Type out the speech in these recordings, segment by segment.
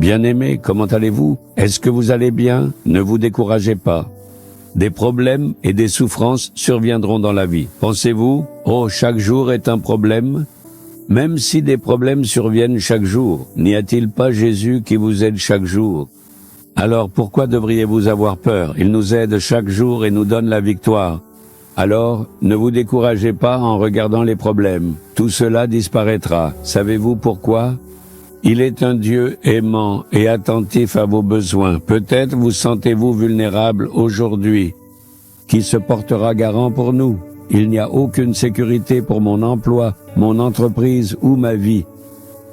Bien-aimés, comment allez-vous? Est-ce que vous allez bien? Ne vous découragez pas. Des problèmes et des souffrances surviendront dans la vie. Pensez-vous, chaque jour est un problème? Même si des problèmes surviennent chaque jour, n'y a-t-il pas Jésus qui vous aide chaque jour? Alors pourquoi devriez-vous avoir peur? Il nous aide chaque jour et nous donne la victoire. Alors, ne vous découragez pas en regardant les problèmes. Tout cela disparaîtra. Savez-vous pourquoi? Il est un Dieu aimant et attentif à vos besoins. Peut-être vous sentez-vous vulnérable aujourd'hui. Qui se portera garant pour nous? Il n'y a aucune sécurité pour mon emploi, mon entreprise ou ma vie.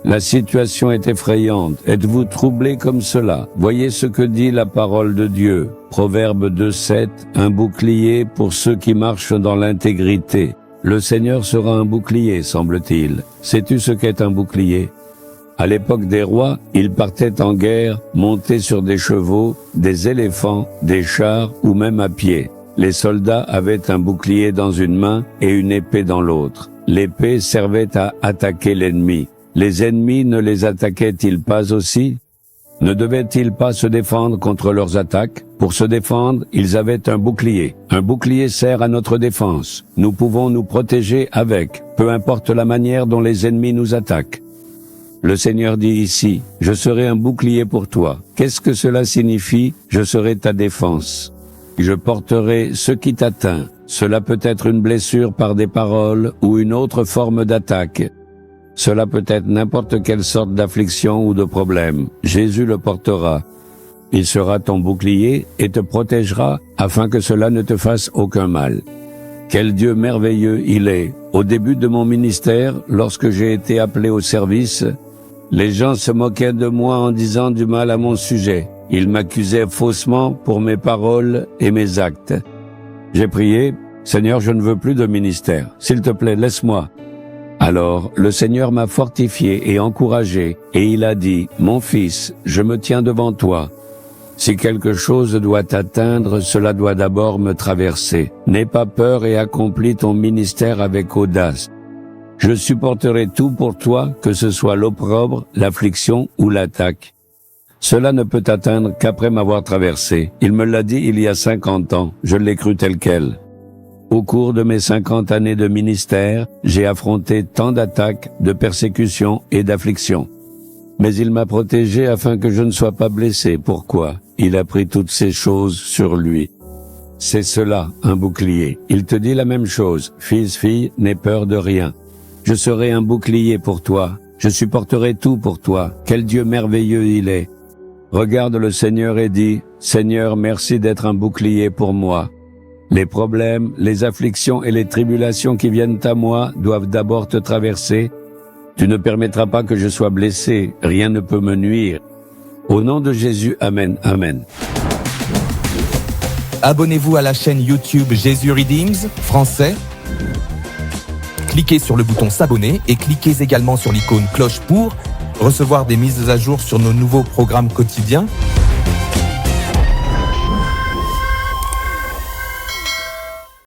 La situation est effrayante. Êtes-vous troublé comme cela? Voyez ce que dit la parole de Dieu. Proverbe 2:7, un bouclier pour ceux qui marchent dans l'intégrité. Le Seigneur sera un bouclier, semble-t-il. Sais-tu ce qu'est un bouclier? À l'époque des rois, ils partaient en guerre, montés sur des chevaux, des éléphants, des chars ou même à pied. Les soldats avaient un bouclier dans une main et une épée dans l'autre. L'épée servait à attaquer l'ennemi. Les ennemis ne les attaquaient-ils pas aussi? Ne devaient-ils pas se défendre contre leurs attaques? Pour se défendre, ils avaient un bouclier. Un bouclier sert à notre défense. Nous pouvons nous protéger avec, peu importe la manière dont les ennemis nous attaquent. Le Seigneur dit ici, « Je serai un bouclier pour toi ». Qu'est-ce que cela signifie? Je serai ta défense. Je porterai ce qui t'atteint. Cela peut être une blessure par des paroles ou une autre forme d'attaque. Cela peut être n'importe quelle sorte d'affliction ou de problème. Jésus le portera. Il sera ton bouclier et te protégera afin que cela ne te fasse aucun mal. Quel Dieu merveilleux il est! Au début de mon ministère, lorsque j'ai été appelé au service, les gens se moquaient de moi en disant du mal à mon sujet. Ils m'accusaient faussement pour mes paroles et mes actes. J'ai prié, « Seigneur, je ne veux plus de ministère. S'il te plaît, laisse-moi. » Alors, le Seigneur m'a fortifié et encouragé, et il a dit, « Mon fils, je me tiens devant toi. Si quelque chose doit t'atteindre, cela doit d'abord me traverser. N'aie pas peur et accomplis ton ministère avec audace. Je supporterai tout pour toi, que ce soit l'opprobre, l'affliction ou l'attaque. Cela ne peut t'atteindre qu'après m'avoir traversé. Il me l'a dit il y a 50 ans, je l'ai cru tel quel. Au cours de mes 50 années de ministère, j'ai affronté tant d'attaques, de persécutions et d'afflictions. Mais il m'a protégé afin que je ne sois pas blessé. Pourquoi? Il a pris toutes ces choses sur lui. C'est cela, un bouclier. Il te dit la même chose. Fils, fille, n'aie peur de rien. Je serai un bouclier pour toi. Je supporterai tout pour toi. Quel Dieu merveilleux il est. Regarde le Seigneur et dis, « Seigneur, merci d'être un bouclier pour moi. » Les problèmes, les afflictions et les tribulations qui viennent à moi doivent d'abord te traverser. Tu ne permettras pas que je sois blessé. Rien ne peut me nuire. Au nom de Jésus, Amen, Amen. Abonnez-vous à la chaîne YouTube Jésus Redeems, français. Cliquez sur le bouton s'abonner et cliquez également sur l'icône cloche pour recevoir des mises à jour sur nos nouveaux programmes quotidiens.